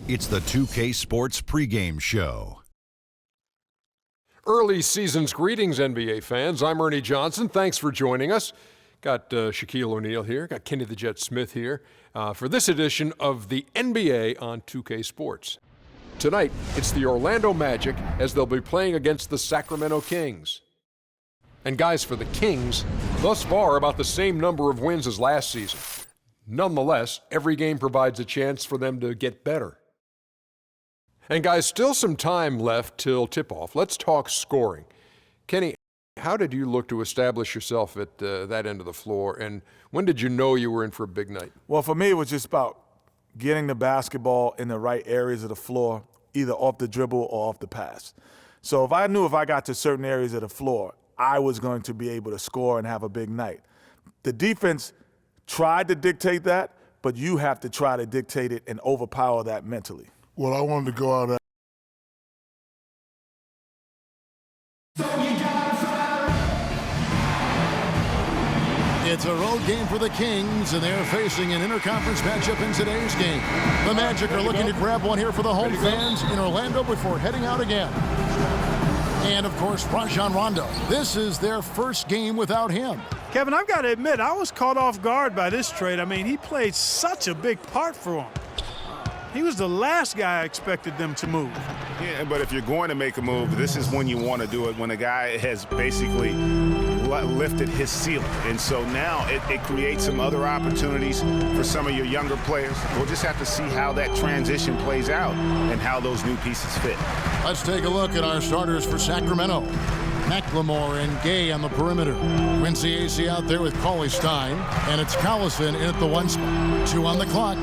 It's the 2K Sports pregame show. Early season's greetings, NBA fans. I'm Ernie Johnson. Thanks for joining us. Got Shaquille O'Neal here. Got Kenny the Jet Smith here for this edition of the NBA on 2K Sports. Tonight, it's the Orlando Magic as they'll be playing against the Sacramento Kings. And guys, for the Kings, thus far about the same number of wins as last season. Nonetheless, every game provides a chance for them to get better. And guys, still some time left till tip-off. Let's talk scoring. Kenny, how did you look to establish yourself at that end of the floor, and when did you know you were in for a big night? Well, for me, it was just about getting the basketball in the right areas of the floor, either off the dribble or off the pass. So if I knew if I got to certain areas of the floor, I was going to be able to score and have a big night. The defense tried to dictate that, but you have to try to dictate it and overpower that mentally. Well, I wanted to go out at It's a road game for the Kings, and they're facing an interconference matchup in today's game. The Magic are looking to grab one here for the home fans in Orlando before heading out again. And, of course, Rajon Rondo. This is their first game without him. Kevin, I've got to admit, I was caught off guard by this trade. I mean, he played such a big part for him. He was the last guy I expected them to move. Yeah, but if you're going to make a move, this is when you want to do it, when a guy has basically lifted his ceiling. And so now it creates some other opportunities for some of your younger players. We'll just have to see how that transition plays out and how those new pieces fit. Let's take a look at our starters for Sacramento. McLemore and Gay on the perimeter. Quincy AC out there with Cauley Stein, and it's Collison in at the 1 spot. 2 on the clock.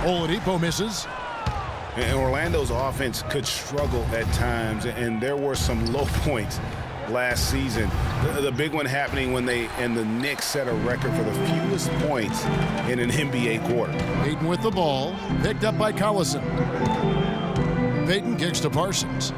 Oladipo misses. And Orlando's offense could struggle at times, and there were some low points last season. The big one happening when the Knicks set a record for the fewest points in an NBA quarter. Payton with the ball, picked up by Collison. Payton kicks to Parsons.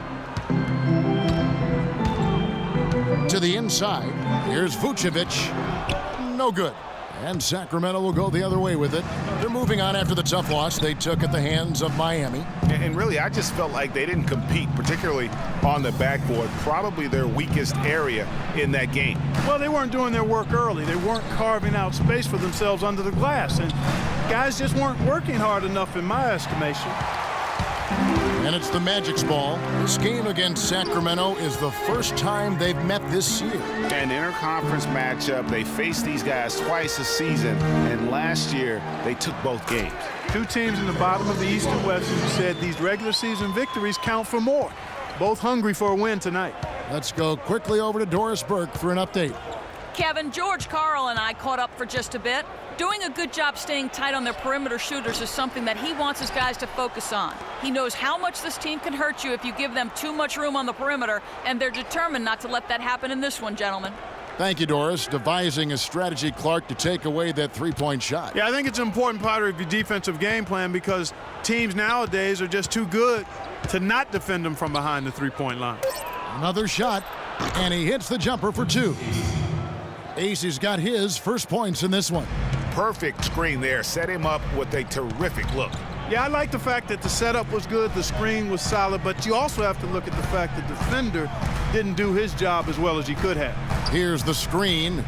To the inside, here's Vucevic. No good. And Sacramento will go the other way with it. They're moving on after the tough loss they took at the hands of Miami. And really, I just felt like they didn't compete, particularly on the backboard, probably their weakest area in that game. Well, they weren't doing their work early. They weren't carving out space for themselves under the glass. And guys just weren't working hard enough in my estimation. And it's the Magic's ball. This game against Sacramento is the first time they've met this year. An interconference matchup. They faced these guys twice a season, and last year they took both games. Two teams in the bottom of the East and West who said these regular season victories count for more. Both hungry for a win tonight. Let's go quickly over to Doris Burke for an update. Kevin, George Karl and I caught up for just a bit. Doing a good job staying tight on their perimeter shooters is something that he wants his guys to focus on. He knows how much this team can hurt you if you give them too much room on the perimeter, and they're determined not to let that happen in this one, gentlemen. Thank you, Doris. Devising a strategy, Clark, to take away that three-point shot. Yeah, I think it's an important part of your defensive game plan because teams nowadays are just too good to not defend them from behind the three-point line. Another shot, and he hits the jumper for 2. Ace's got his first points in this one. Perfect screen there. Set him up with a terrific look. Yeah, I like the fact that the setup was good, the screen was solid, but you also have to look at the fact that the defender didn't do his job as well as he could have. Here's the screen.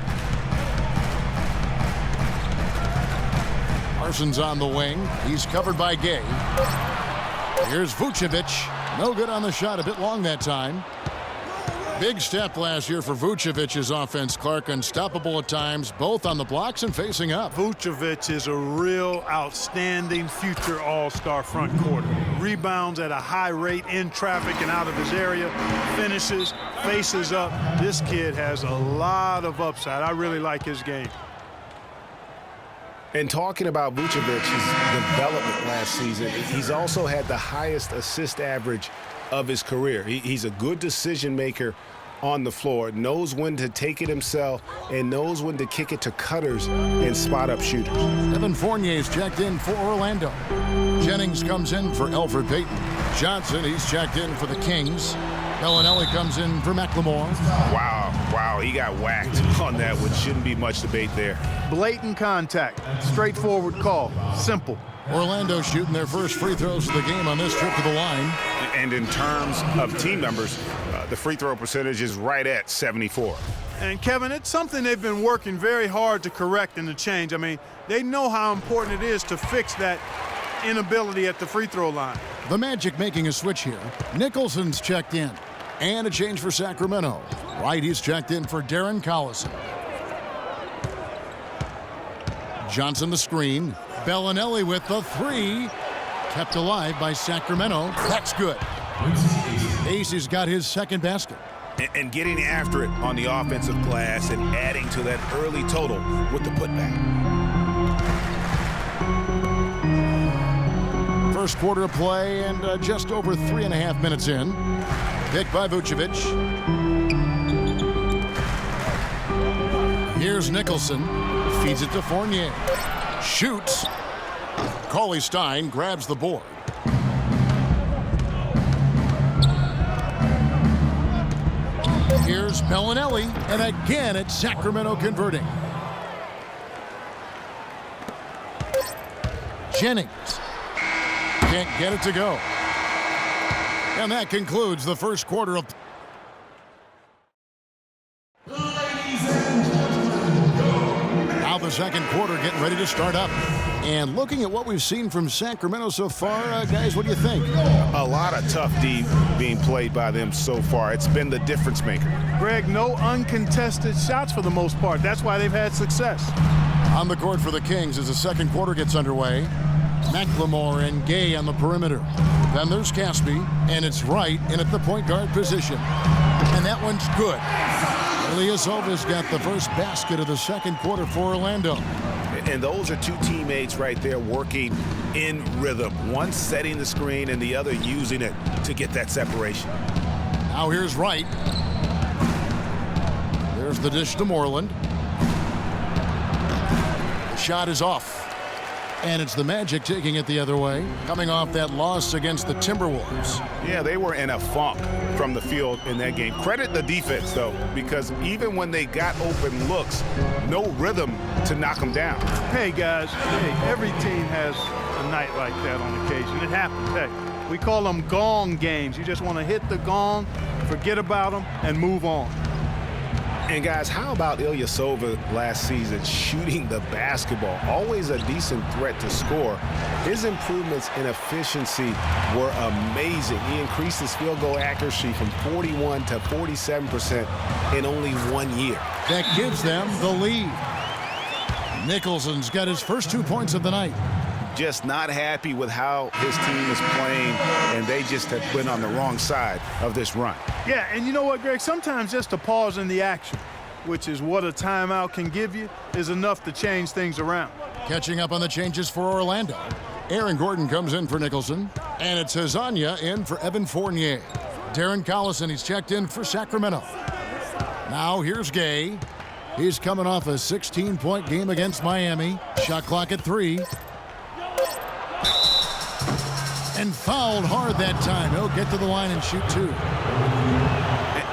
Parsons on the wing. He's covered by Gay. Here's Vucevic. No good on the shot, a bit long that time. Big step last year for Vucevic's offense, Clark. Unstoppable at times, both on the blocks and facing up. Vucevic is a real outstanding future all-star front court. Rebounds at a high rate in traffic and out of his area. Finishes, faces up. This kid has a lot of upside. I really like his game. And talking about Vucevic's development last season, he's also had the highest assist average of his career. He's a good decision maker on the floor, knows when to take it himself, and knows when to kick it to cutters and spot-up shooters. Evan Fournier's checked in for Orlando. Jennings comes in for Elfrid Payton. Johnson, he's checked in for the Kings. Bellinelli comes in for McLemore. Wow, he got whacked on that one. Shouldn't be much debate there. Blatant contact. Straightforward call. Simple. Orlando shooting their first free throws of the game on this trip to the line. And in terms of team numbers, the free throw percentage is right at 74. And Kevin, it's something they've been working very hard to correct and to change. I mean, they know how important it is to fix that inability at the free throw line. The Magic making a switch here. Nicholson's checked in. And a change for Sacramento. Right, he's checked in for Darren Collison. Johnson the screen. Bellinelli with the three. Kept alive by Sacramento. That's good. Acey's got his second basket. And getting after it on the offensive glass and adding to that early total with the putback. First quarter of play and just over 3.5 minutes in. Picked by Vucevic. Here's Nicholson. Feeds it to Fournier. Shoots. Cauley-Stein grabs the board. Here's Bellinelli, and again it's Sacramento converting. Jennings can't get it to go. And that concludes the first quarter of... Now the second quarter getting ready to start up. And looking at what we've seen from Sacramento so far, guys, what do you think? A lot of tough D being played by them so far. It's been the difference maker. Greg, no uncontested shots for the most part. That's why they've had success. On the court for the Kings as the second quarter gets underway. McLemore and Gay on the perimeter. Then there's Caspi, and it's Wright in at the point guard position. And that one's good. Ilyasova's got the first basket of the second quarter for Orlando. And those are two teammates right there working in rhythm. One setting the screen and the other using it to get that separation. Now here's Wright. There's the dish to Moreland. The shot is off. And it's the Magic taking it the other way, coming off that loss against the Timberwolves. Yeah, they were in a funk from the field in that game. Credit the defense, though, because even when they got open looks, no rhythm to knock them down. Hey, guys, every team has a night like that on occasion. It happens. Hey, we call them gong games. You just want to hit the gong, forget about them, and move on. And guys, how about Ilyasova last season shooting the basketball? Always a decent threat to score. His improvements in efficiency were amazing. He increased his field goal accuracy from 41 to 47% in only 1 year. That gives them the lead. Nicholson's got his first 2 points of the night. Just not happy with how his team is playing, and they just have been on the wrong side of this run. Yeah, and you know what, Greg? Sometimes just a pause in the action, which is what a timeout can give you, is enough to change things around. Catching up on the changes for Orlando. Aaron Gordon comes in for Nicholson, and it's Hezonja in for Evan Fournier. Darren Collison, he's checked in for Sacramento. Now here's Gay. He's coming off a 16-point game against Miami. Shot clock at 3. And fouled hard that time. He'll get to the line and shoot 2.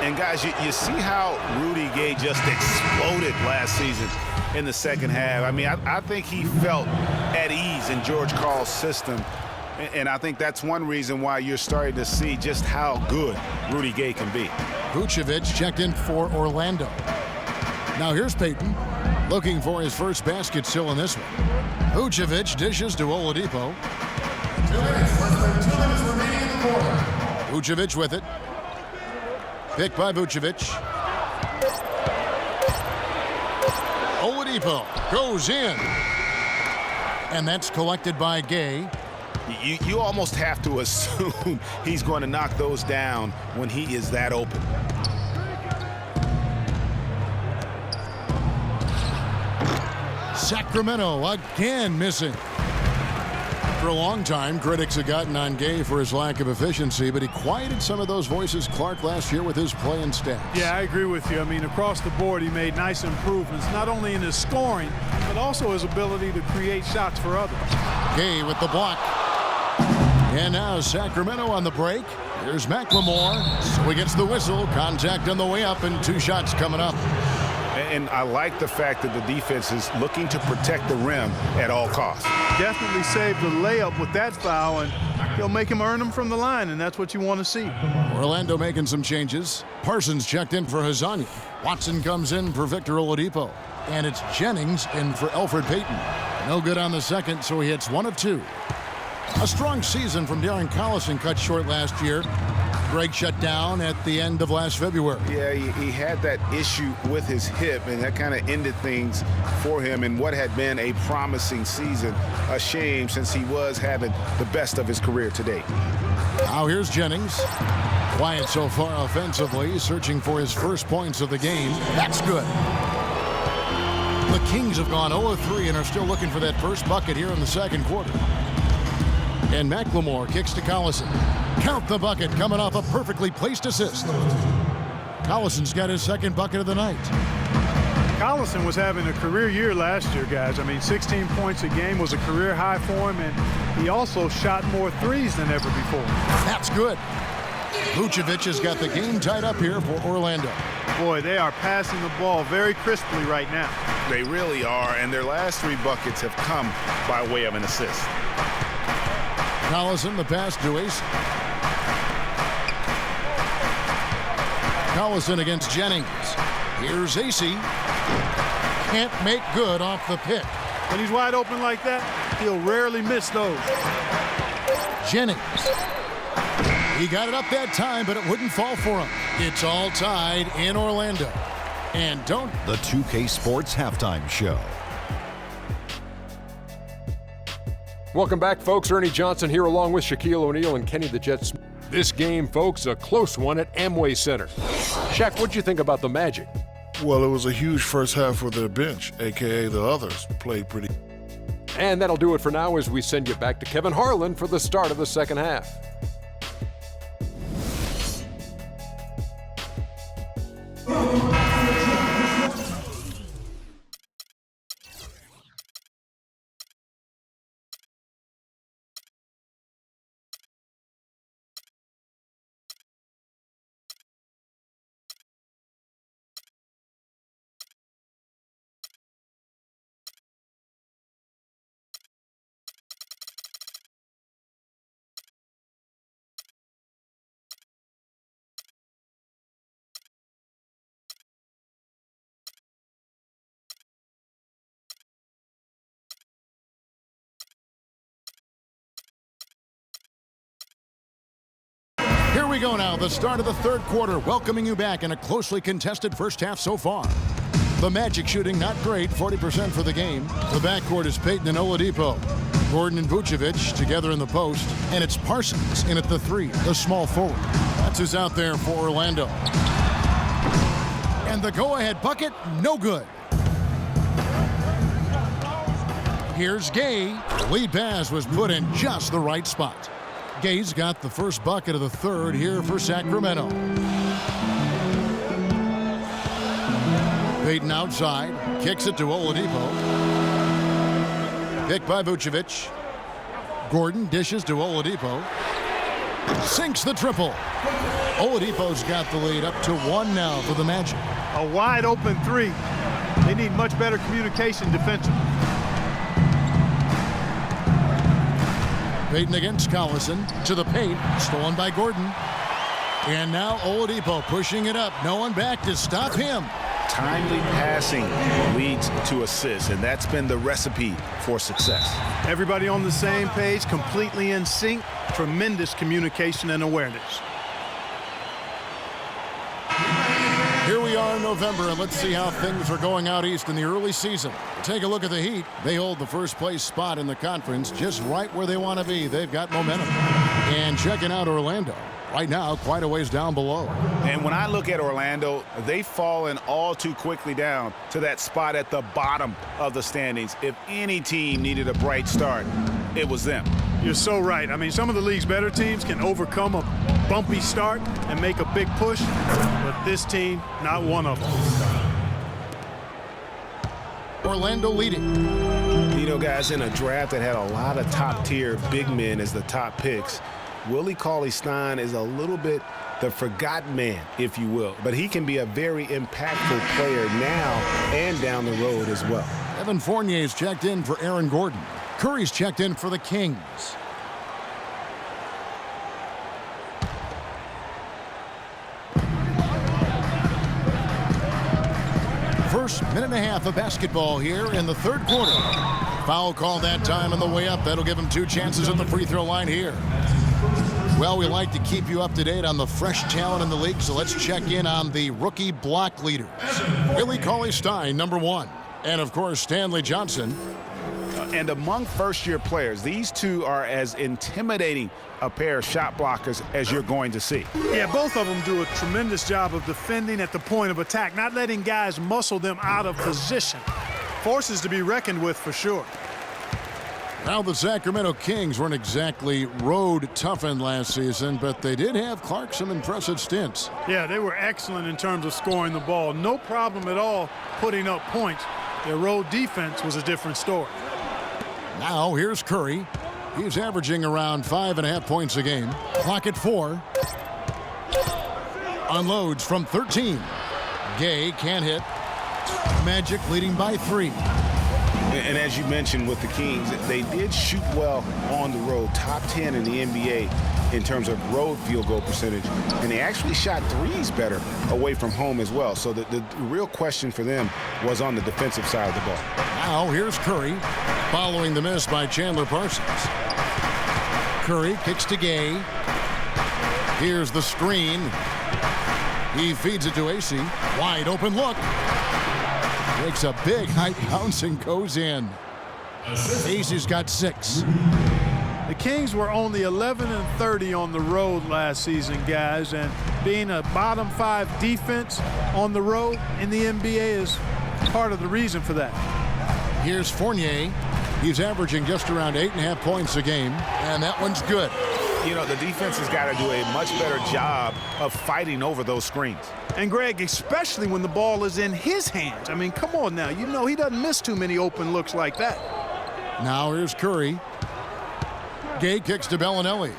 And guys, you see how Rudy Gay just exploded last season in the second half. I mean, I think he felt at ease in George Karl's system. And I think that's one reason why you're starting to see just how good Rudy Gay can be. Vucevic checked in for Orlando. Now here's Payton, looking for his first basket still in this one. Vucevic dishes to Oladipo. 2 minutes remaining in the quarter. Vucevic with it. Picked by Vucevic. Oladipo goes in. And that's collected by Gay. You almost have to assume he's going to knock those down when he is that open. Sacramento again missing. For a long time, critics have gotten on Gay for his lack of efficiency, but he quieted some of those voices, Clark, last year with his play and stats. Yeah, I agree with you. I mean, across the board, he made nice improvements, not only in his scoring, but also his ability to create shots for others. Gay with the block. And now Sacramento on the break. Here's McLemore. So he gets the whistle. Contact on the way up and 2 shots coming up. And I like the fact that the defense is looking to protect the rim at all costs. Definitely saved the layup with that foul, and he'll make him earn them from the line, and that's what you want to see. Orlando making some changes. Parsons checked in for Hazanya. Watson comes in for Victor Oladipo. And it's Jennings in for Elfrid Payton. No good on the second, so he hits 1 of 2. A strong season from Darren Collison cut short last year. Greg shut down at the end of last February. Yeah, he had that issue with his hip, and that kind of ended things for him in what had been a promising season. A shame, since he was having the best of his career to date. Now here's Jennings. Quiet so far offensively, searching for his first points of the game. That's good. The Kings have gone 0-3 and are still looking for that first bucket here in the second quarter. And McLemore kicks to Collison. Count the bucket coming off a perfectly placed assist. Collison's got his second bucket of the night. Collison was having a career year last year, guys. I mean, 16 points a game was a career high for him, and he also shot more threes than ever before. That's good. Vucevic has got the game tied up here for Orlando. Boy, they are passing the ball very crisply right now. They really are, and their last 3 buckets have come by way of an assist. Collison, the pass to Ace. Collison against Jennings. Here's AC. Can't make good off the pick. When he's wide open like that, he'll rarely miss those. Jennings. He got it up that time, but it wouldn't fall for him. It's all tied in Orlando. And don't... The 2K Sports Halftime Show. Welcome back, folks. Ernie Johnson here along with Shaquille O'Neal and Kenny the Jet Smith. This game, folks, a close one at Amway Center. Shaq, what'd you think about the Magic? Well, it was a huge first half for their bench, a.k.a. the others, played pretty. And that'll do it for now as we send you back to Kevin Harlan for the start of the second half. Here we go now, the start of the third quarter, welcoming you back in a closely contested first half so far. The Magic shooting not great, 40% for the game. The backcourt is Payton and Oladipo. Gordon and Vucevic together in the post. And it's Parsons in at the 3, the small forward. That's who's out there for Orlando. And the go-ahead bucket, no good. Here's Gay. The lead pass was put in just the right spot. Gay's got the first bucket of the third here for Sacramento. Payton outside, kicks it to Oladipo. Picked by Vucevic. Gordon dishes to Oladipo. Sinks the triple. Oladipo's got the lead up to 1 now for the Magic. A wide open 3. They need much better communication defensively. Payton against Collison, to the paint, stolen by Gordon. And now Oladipo pushing it up, no one back to stop him. Timely passing leads to assists, and that's been the recipe for success. Everybody on the same page, completely in sync, tremendous communication and awareness. Here we are in November, and let's see how things are going out east in the early season. Take a look at the Heat. They hold the first place spot in the conference, just right where they want to be. They've got momentum. And checking out Orlando. Right now, quite a ways down below. And when I look at Orlando, they've fallen all too quickly down to that spot at the bottom of the standings. If any team needed a bright start, it was them. You're so right. I mean, some of the league's better teams can overcome a bumpy start and make a big push, but this team, not one of them. Orlando leading. You know, guys, in a draft that had a lot of top-tier big men as the top picks, Willie Cauley-Stein is a little bit the forgotten man, if you will. But he can be a very impactful player now and down the road as well. Evan Fournier's checked in for Aaron Gordon. Curry's checked in for the Kings. First minute and a half of basketball here in the third quarter. Foul call that time on the way up. That'll give him 2 chances at the free throw line here. Well, we like to keep you up to date on the fresh talent in the league, so let's check in on the rookie block leaders. Willie Cauley-Stein, number 1. And, of course, Stanley Johnson. And among first-year players, these two are as intimidating a pair of shot blockers as you're going to see. Yeah, both of them do a tremendous job of defending at the point of attack, not letting guys muscle them out of position. Forces to be reckoned with for sure. Now the Sacramento Kings weren't exactly road toughened last season, but they did have Clark some impressive stints. Yeah, they were excellent in terms of scoring the ball. No problem at all putting up points. Their road defense was a different story. Now here's Curry. He's averaging around 5.5 points a game. Clock at 4. Unloads from 13. Gay can't hit. Magic leading by 3. And as you mentioned with the Kings, they did shoot well on the road, top 10 in the NBA in terms of road field goal percentage. And they actually shot threes better away from home as well. So the real question for them was on the defensive side of the ball. Now here's Curry, following the miss by Chandler Parsons. Curry kicks to Gay. Here's the screen. He feeds it to AC. Wide open look. Makes a big high bounce and goes in. AC's got 6. The Kings were only 11-30 on the road last season, guys, and being a bottom 5 defense on the road in the NBA is part of the reason for that. Here's Fournier. He's averaging just around 8.5 points a game, and that one's good. You know, the defense has got to do a much better job of fighting over those screens. And Greg, especially when the ball is in his hands. I mean, come on now. You know he doesn't miss too many open looks like that. Now here's Curry. Gay kicks to Bellinelli.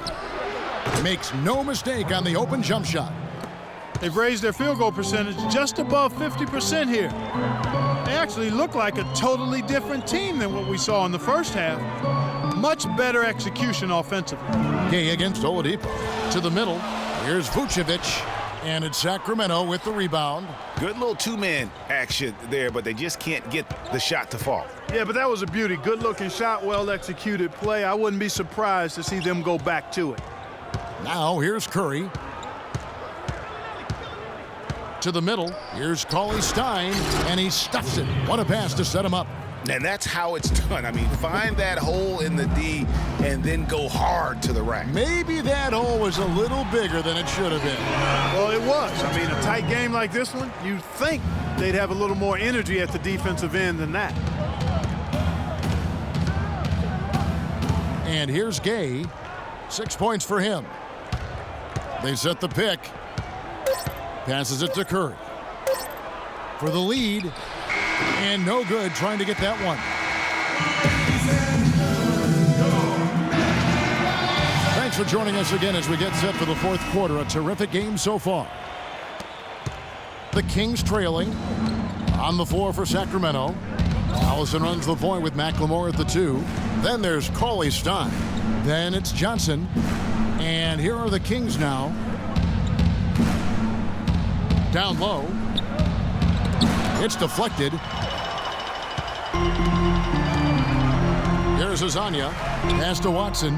Makes no mistake on the open jump shot. They've raised their field goal percentage just above 50% here. They actually look like a totally different team than what we saw in the first half. Much better execution offensively. Gay against Oladipo. To the middle. Here's Vucevic. And it's Sacramento with the rebound. Good little 2-man action there, but they just can't get the shot to fall. Yeah, but that was a beauty. Good-looking shot, well-executed play. I wouldn't be surprised to see them go back to it. Now here's Curry. To the middle. Here's Cauley-Stein, and he stuffs it. What a pass to set him up. And that's how it's done. I mean, find that hole in the D and then go hard to the rack. Maybe that hole was a little bigger than it should have been. Well, it was. I mean, a tight game like this one, you'd think they'd have a little more energy at the defensive end than that. And here's Gay. 6 points for him. They set the pick. Passes it to Curry. For the lead. And no good trying to get that one. Thanks for joining us again as we get set for the fourth quarter. A terrific game so far. The Kings trailing. On the floor for Sacramento. Allison runs the point with McLemore at the 2. Then there's Cauley-Stein. Then it's Johnson. And here are the Kings now. Down low. It's deflected. Here's Azania. Pass to Watson.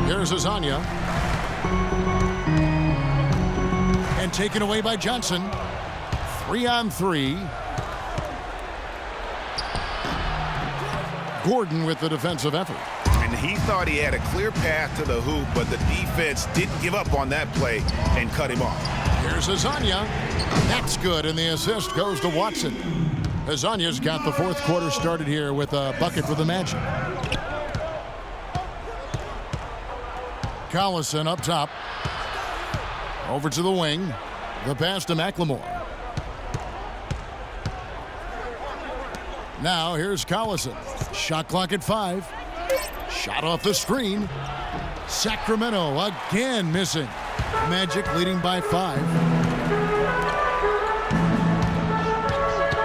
Here's Azania. And taken away by Johnson. 3-on-3. Gordon with the defensive effort. And he thought he had a clear path to the hoop, but the defense didn't give up on that play and cut him off. Here's Azania. That's good, and the assist goes to Watson. Azania's got the fourth quarter started here with a bucket for the Magic. Collison up top. Over to the wing. The pass to McLemore. Now here's Collison. Shot clock at 5. Shot off the screen. Sacramento again missing. Magic leading by 5.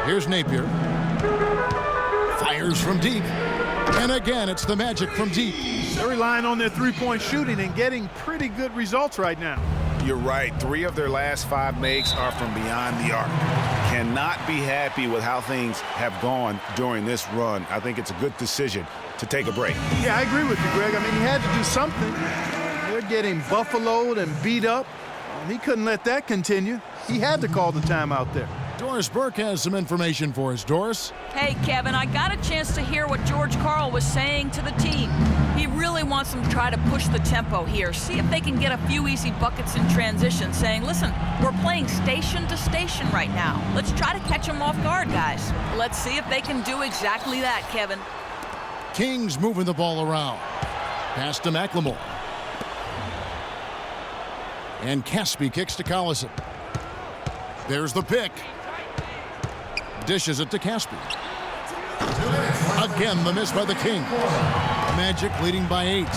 Here's Napier. Fires from deep. And again, it's the Magic from deep. They're relying on their three-point shooting and getting pretty good results right now. You're right. 3 of their last 5 makes are from beyond the arc. Cannot be happy with how things have gone during this run. I think it's a good decision to take a break. Yeah, I agree with you, Greg. I mean, he had to do something. They're getting buffaloed and beat up. He couldn't let that continue. He had to call the timeout there. Doris Burke has some information for us. Doris? Hey, Kevin, I got a chance to hear what George Karl was saying to the team. He really wants them to try to push the tempo here, see if they can get a few easy buckets in transition, saying, listen, we're playing station to station right now. Let's try to catch them off guard, guys. Let's see if they can do exactly that, Kevin. Kings moving the ball around. Pass to McLemore. And Caspi kicks to Collison. There's the pick. Dishes it to Caspi. Again, the miss by the King. Magic leading by 8.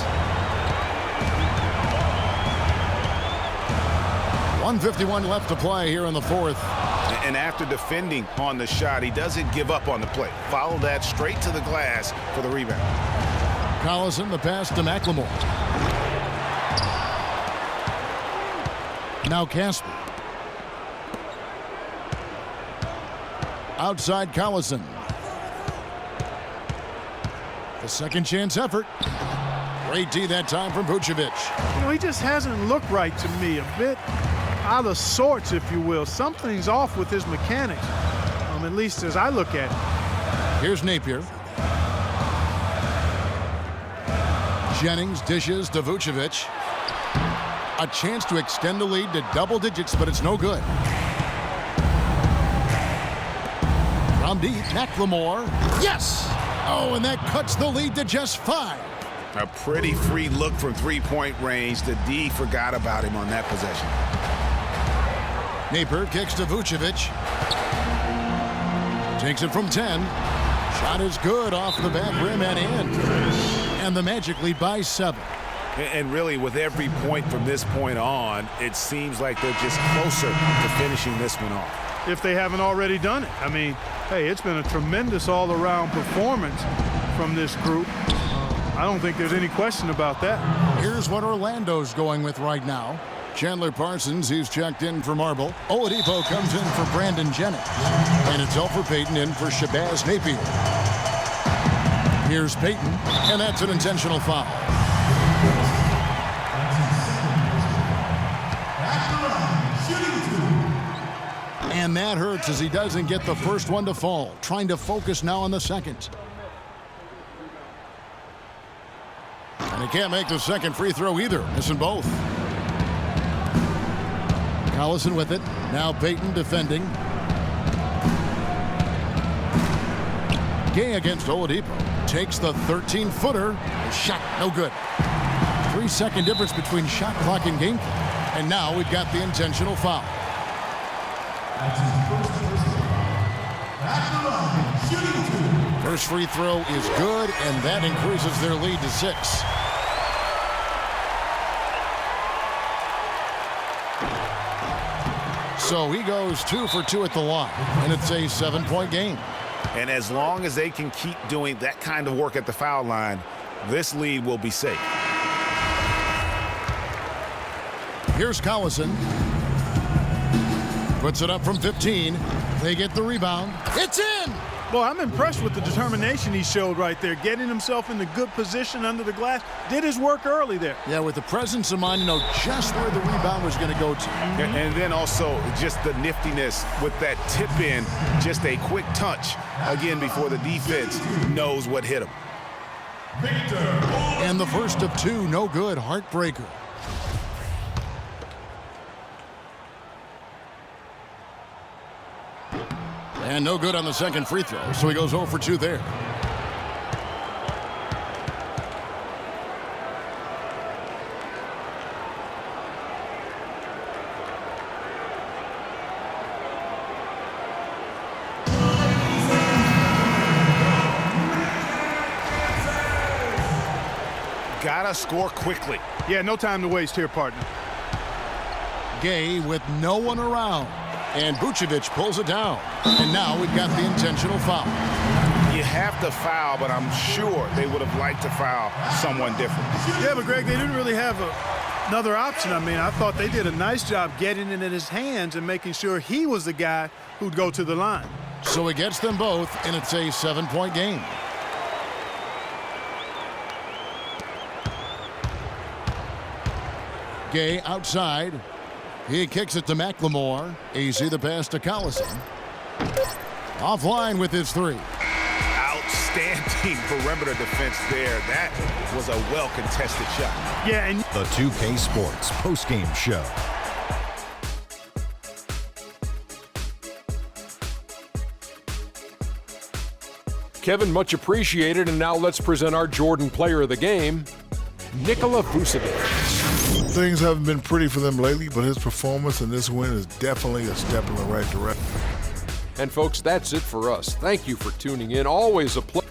1:51 left to play here in the 4th. And after defending on the shot, he doesn't give up on the play. Follow that straight to the glass for the rebound. Collison, the pass to McLemore. Now Caspi. Outside Collison. The second chance effort. Great D that time from Vucevic. You know, he just hasn't looked right to me. A bit out of sorts, if you will. Something's off with his mechanics, at least as I look at it. Here's Napier. Jennings dishes to Vucevic. A chance to extend the lead to double digits, but it's no good. From deep, McLemore. Yes! Oh, and that cuts the lead to just 5. A pretty free look from three-point range. The D forgot about him on that possession. Napier kicks to Vucevic. Takes it from 10. Shot is good off the back rim and in. And the Magic lead by 7. And really, with every point from this point on, it seems like they're just closer to finishing this one off. If they haven't already done it. I mean, hey, it's been a tremendous all-around performance from this group. I don't think there's any question about that. Here's what Orlando's going with right now. Chandler Parsons, he's checked in for Marble. Oladipo comes in for Brandon Jennings. And it's Elfrid Payton in for Shabazz Napier. Here's Payton, and that's an intentional foul. And that hurts as he doesn't get the first one to fall. Trying to focus now on the second. And he can't make the second free throw either. Missing both. Collison with it. Now Payton defending. Gay against Oladipo. Takes the 13-footer. Shot no good. 3-second difference between shot clock and game clock. And now we've got the intentional foul. First free throw is good, and that increases their lead to 6. So he goes 2 for 2 at the line, and it's a 7-point game. And as long as they can keep doing that kind of work at the foul line, this lead will be safe. Here's Collison. Puts it up from 15. They get the rebound. It's in! Well, I'm impressed with the determination he showed right there, getting himself in the good position under the glass. Did his work early there. Yeah, with the presence of mind, you know just where the rebound was going to go to. And then also just the niftiness with that tip in, just a quick touch, again, before the defense knows what hit him. And the first of 2, no good, heartbreaker. And no good on the second free throw, so he goes 0 for 2 there. gotta score quickly. Yeah, no time to waste here, partner. Gay with no one around. And Vucevic pulls it down. And now we've got the intentional foul. You have to foul, but I'm sure they would have liked to foul someone different. Yeah, but Greg, they didn't really have another option. I mean, I thought they did a nice job getting it in his hands and making sure he was the guy who'd go to the line. So he gets them both, and it's a 7-point game. Gay outside. He kicks it to McLemore. Easy the pass to Collison. Offline with his three. Outstanding perimeter defense there. That was a well-contested shot. Yeah, and The 2K Sports postgame show. Kevin, much appreciated. And now let's present our Jordan player of the game, Nikola Vucevic. Things haven't been pretty for them lately, but his performance in this win is definitely a step in the right direction. And folks, that's it for us. Thank you for tuning in. Always a pleasure.